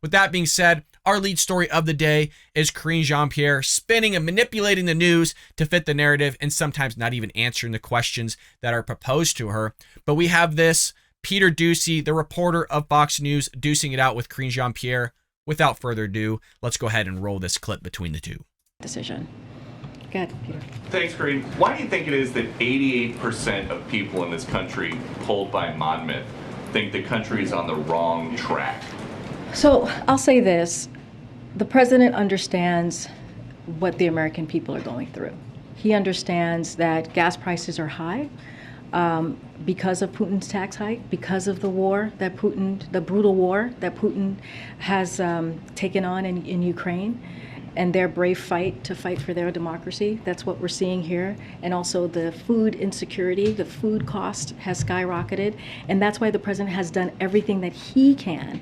With that being said, our lead story of the day is Karine Jean-Pierre spinning and manipulating the news to fit the narrative and sometimes not even answering the questions that are proposed to her. But we have this Peter Doocy, the reporter of Fox News, deucing it out with Karine Jean-Pierre. Without further ado, let's go ahead and roll this clip between the two. Decision. Go ahead, Peter. Thanks, Karine. Why do you think it is that 88% of people in this country polled by Monmouth think the country is on the wrong track? So I'll say this. The president understands what the American people are going through. He understands that gas prices are high because of Putin's tax hike, because of the war that the brutal war that Putin has taken on in Ukraine, and their brave fight for their democracy. That's what we're seeing here. And also the food insecurity, the food cost has skyrocketed. And that's why the president has done everything that he can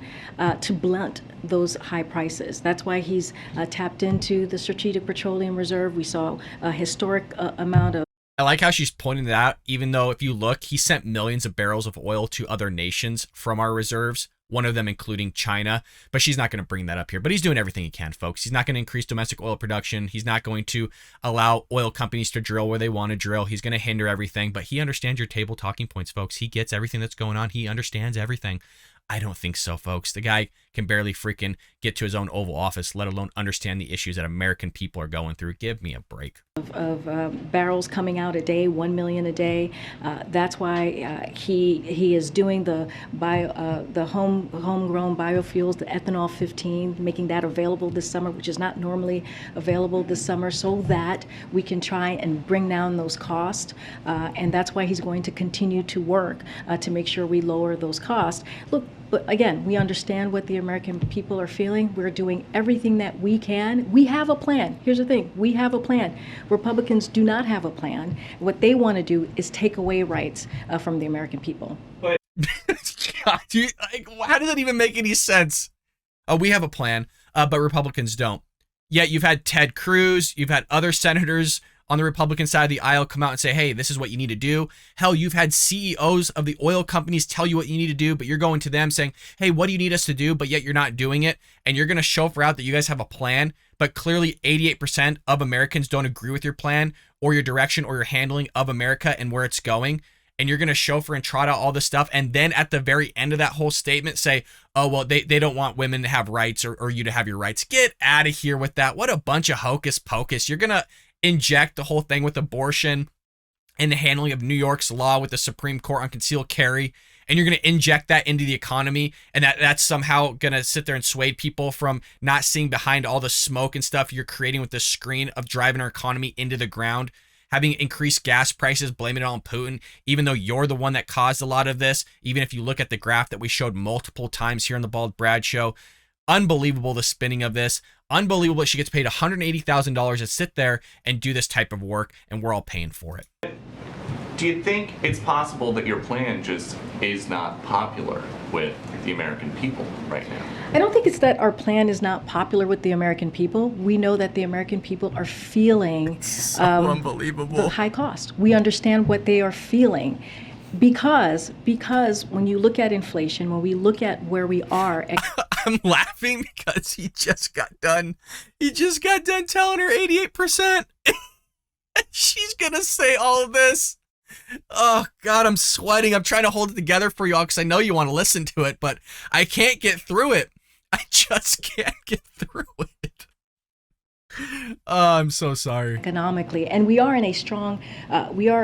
to blunt those high prices. That's why he's tapped into the Strategic Petroleum Reserve. We saw a historic amount of. I like how she's pointing that out, even though if you look, he sent millions of barrels of oil to other nations from our reserves, one of them including China, but she's not going to bring that up here. But he's doing everything he can, folks. He's not going to increase domestic oil production. He's not going to allow oil companies to drill where they want to drill. He's going to hinder everything, but he understands your table talking points, folks. He gets everything that's going on. He understands everything. I don't think so, folks. The guy can barely freaking get to his own Oval Office, let alone understand the issues that American people are going through. Give me a break. Of barrels coming out a day, 1 million a day. That's why he is doing the homegrown biofuels, the ethanol 15, making that available this summer, which is not normally available this summer, so that we can try and bring down those costs. And that's why he's going to continue to work to make sure we lower those costs. Look, but again, we understand what the American people are feeling. We're doing everything that we can. We have a plan. Here's the thing. We have a plan. Republicans do not have a plan. What they want to do is take away rights from the American people. But God, how does that even make any sense? We have a plan, but Republicans don't. Yet you've had Ted Cruz, you've had other senators on the Republican side of the aisle come out and say, hey, this is what you need to do. Hell, you've had CEOs of the oil companies tell you what you need to do, but you're going to them saying, hey, what do you need us to do? But yet you're not doing it. And you're going to chauffeur out that you guys have a plan, but clearly 88% of Americans don't agree with your plan or your direction or your handling of America and where it's going. And you're going to chauffeur and trot out all this stuff. And then at the very end of that whole statement say, oh, well, they don't want women to have rights or you to have your rights. Get out of here with that. What a bunch of hocus pocus. You're going to inject the whole thing with abortion and the handling of New York's law with the Supreme Court on concealed carry, and you're going to inject that into the economy, and that's somehow going to sit there and sway people from not seeing behind all the smoke and stuff you're creating with this screen of driving our economy into the ground, having increased gas prices, blaming it on Putin, even though you're the one that caused a lot of this. Even if you look at the graph that we showed multiple times here on the Bald Brad Show, unbelievable the spinning of this. Unbelievable. She gets paid $180,000 to sit there and do this type of work, and we're all paying for it. Do you think it's possible that your plan just is not popular with the American people right now? I don't think it's that our plan is not popular with the American people. We know that the American people are feeling unbelievable. The high cost. We understand what they are feeling. Because when you look at inflation, when we look at where we are, I'm laughing because he just got done telling her 88%. She's gonna say all of this. Oh God, I'm sweating. I'm trying to hold it together for y'all because I know you want to listen to it, but I can't get through it. I just can't get through it. Oh, I'm so sorry. Economically, and we are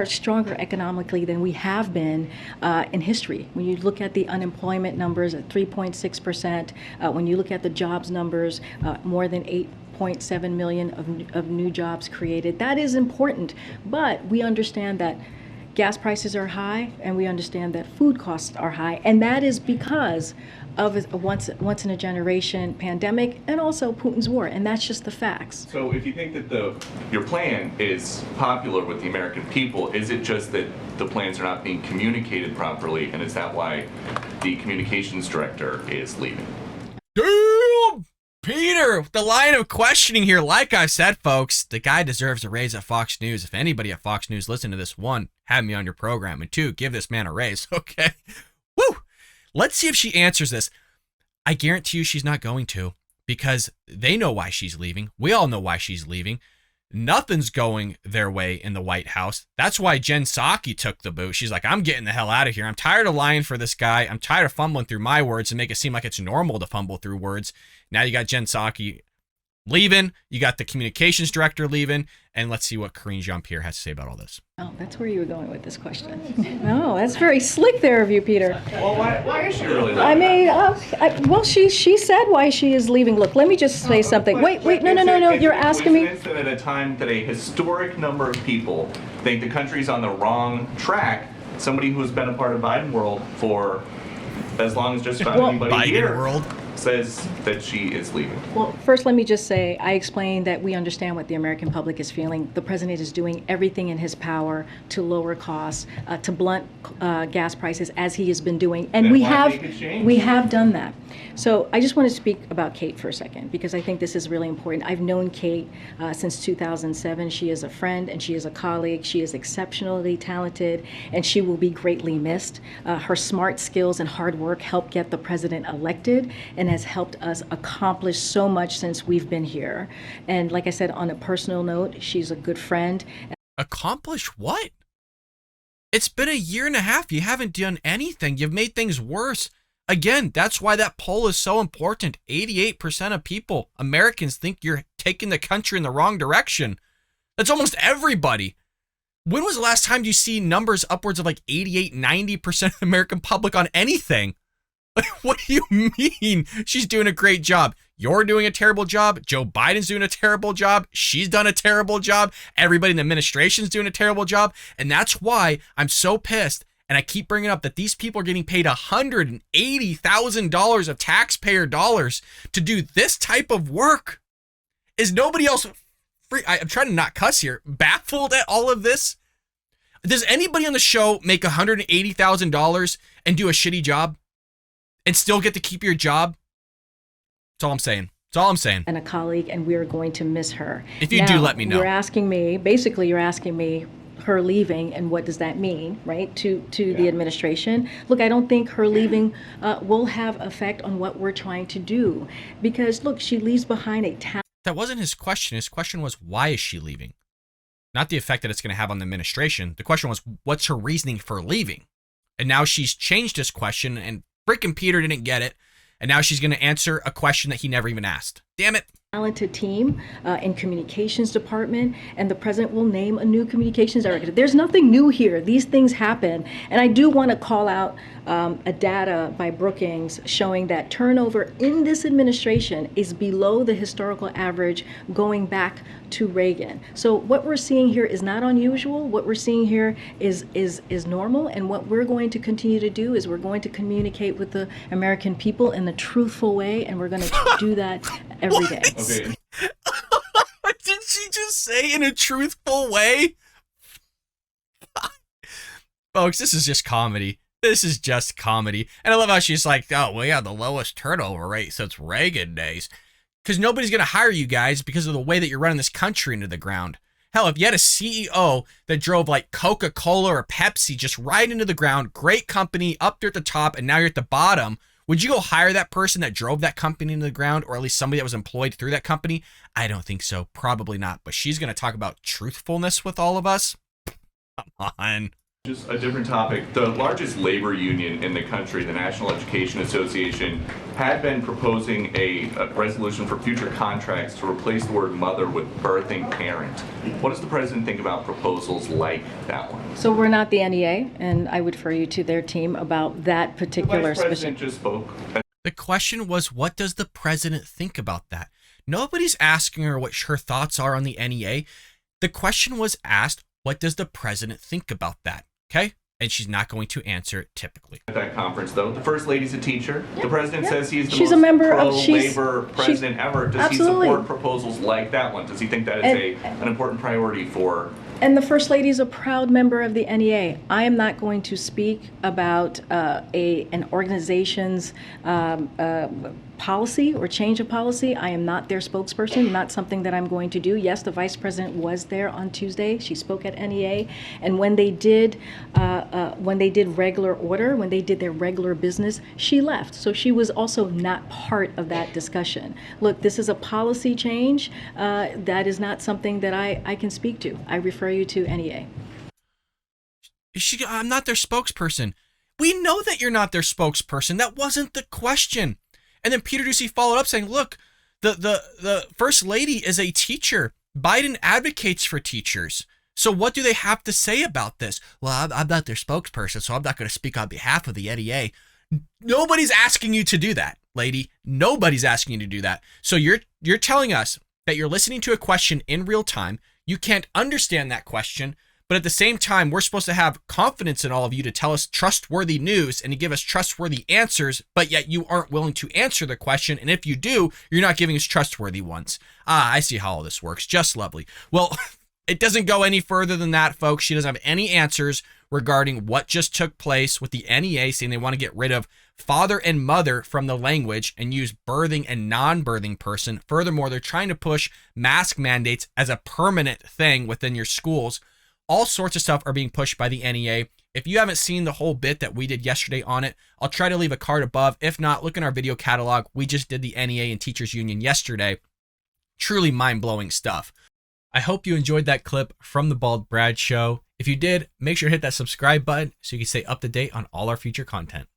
stronger economically than we have been in history. When you look at the unemployment numbers at 3.6%, when you look at the jobs numbers, more than 8.7 million of new jobs created. That is important, but we understand that gas prices are high, and we understand that food costs are high, and that is because of a once in a generation pandemic and also Putin's war, and that's just the facts. So if you think that your plan is popular with the American people, is it just that the plans are not being communicated properly, and is that why the communications director is leaving? Damn! Peter, the line of questioning here, like I said, folks, the guy deserves a raise at Fox News. If anybody at Fox News listen to this, one, have me on your program, and two, give this man a raise, okay? Woo! Let's see if she answers this. I guarantee you she's not going to, because they know why she's leaving. We all know why she's leaving. Nothing's going their way in the White House. That's why Jen Psaki took the boot. She's like, I'm getting the hell out of here. I'm tired of lying for this guy. I'm tired of fumbling through my words and make it seem like it's normal to fumble through words. Now you got Jen Psaki leaving. You got the communications director leaving. And let's see what Karine Jean-Pierre has to say about all this. Oh, that's where you were going with this question. No, that's very slick there of you, Peter. Well, why is she really leaving? I mean, well, she said why she is leaving. Look, let me just say something. Wait, no. You're asking me. That at a time that a historic number of people think the country's on the wrong track, somebody who's been a part of Biden world for as long as just about anybody Biden here world says that she is leaving. Well, first, let me just say, I explained that we understand what the American public is feeling. The president is doing everything in his power to lower costs, to blunt gas prices, as he has been doing, and Then we why make a change? have done that. So I just want to speak about Kate for a second, because I think this is really important. I've known Kate since 2007. She is a friend and she is a colleague. She is exceptionally talented, and she will be greatly missed. Her smart skills and hard work helped get the president elected, and has helped us accomplish so much since we've been here. And like I said, on a personal note, she's a good friend. Accomplish what? It's been a year and a half. You haven't done anything. You've made things worse. Again, that's why that poll is so important. 88% of people, Americans, think you're taking the country in the wrong direction. That's almost everybody. When was the last time you see numbers upwards of like 88, 90% of the American public on anything? What do you mean? She's doing a great job. You're doing a terrible job. Joe Biden's doing a terrible job. She's done a terrible job. Everybody in the administration's doing a terrible job. And that's why I'm so pissed. And I keep bringing up that these people are getting paid $180,000 of taxpayer dollars to do this type of work. Is nobody else free? I'm trying to not cuss here. Baffled at all of this? Does anybody on the show make $180,000 and do a shitty job and still get to keep your job? That's all I'm saying. That's all I'm saying. And a colleague, and we're going to miss her. If you do, let me know. You're asking me her leaving, and what does that mean, right, to the administration? Look, I don't think her leaving will have effect on what we're trying to do, because look, she leaves behind a talent. That wasn't his question. His question was, why is she leaving? Not the effect that it's going to have on the administration. The question was, what's her reasoning for leaving? And now she's changed his question, and frickin' Peter didn't get it. And now she's going to answer a question that he never even asked. Damn it. Talented team in communications department, and the president will name a new communications director. There's nothing new here. These things happen. And I do want to call out a data by Brookings showing that turnover in this administration is below the historical average going back to Reagan. So what we're seeing here is not unusual. What we're seeing here is normal. And what we're going to continue to do is we're going to communicate with the American people in a truthful way, and we're going to do that every day. Okay. Did she just say in a truthful way? Folks, this is just comedy. This is just comedy. And I love how she's like, oh, we have the lowest turnover rate since Reagan days. Because nobody's going to hire you guys because of the way that you're running this country into the ground. Hell, if you had a CEO that drove like Coca-Cola or Pepsi just right into the ground, great company up there at the top, and now you're at the bottom, would you go hire that person that drove that company into the ground, or at least somebody that was employed through that company? I don't think so. Probably not. But she's going to talk about truthfulness with all of us? Come on. Just a different topic. The largest labor union in the country, the National Education Association, had been proposing a resolution for future contracts to replace the word mother with birthing parent. What does the president think about proposals like that one? So we're not the NEA, and I would refer you to their team about that particular The vice president just spoke. The question was, what does the president think about that? Nobody's asking her what her thoughts are on the NEA. The question was asked, what does the president think about that? Okay? And she's not going to answer it typically. At that conference, though, the first lady's a teacher. The president says he's the She's most a member of- pro-labor president ever. Does Absolutely. he support proposals like that one? Does he think that is an important priority for... And the First Lady is a proud member of the NEA. I am not going to speak about an organization's policy or change of policy. I am not their spokesperson, not something that I'm going to do. Yes, the vice president was there on Tuesday. She spoke at NEA, and when they did regular order, when they did their regular business, she left. So she was also not part of that discussion. Look, this is a policy change. That is not something that I can speak to. I refer you to NEA. I'm not their spokesperson. We know that you're not their spokesperson. That wasn't the question. And then Peter Doocy followed up saying, look, the first lady is a teacher. Biden advocates for teachers. So what do they have to say about this? Well, I'm not their spokesperson, so I'm not going to speak on behalf of the NEA. Nobody's asking you to do that, lady. Nobody's asking you to do that. So you're telling us that you're listening to a question in real time. You can't understand that question. But at the same time, we're supposed to have confidence in all of you to tell us trustworthy news and to give us trustworthy answers, but yet you aren't willing to answer the question. And if you do, you're not giving us trustworthy ones. I see how all this works. Just lovely. Well, it doesn't go any further than that, folks. She doesn't have any answers regarding what just took place with the NEA saying they want to get rid of father and mother from the language and use birthing and non-birthing person. Furthermore, they're trying to push mask mandates as a permanent thing within your schools. All sorts of stuff are being pushed by the NEA. If you haven't seen the whole bit that we did yesterday on it, I'll try to leave a card above. If not, look in our video catalog. We just did the NEA and Teachers Union yesterday. Truly mind-blowing stuff. I hope you enjoyed that clip from the Bald Brad Show. If you did, make sure to hit that subscribe button so you can stay up to date on all our future content.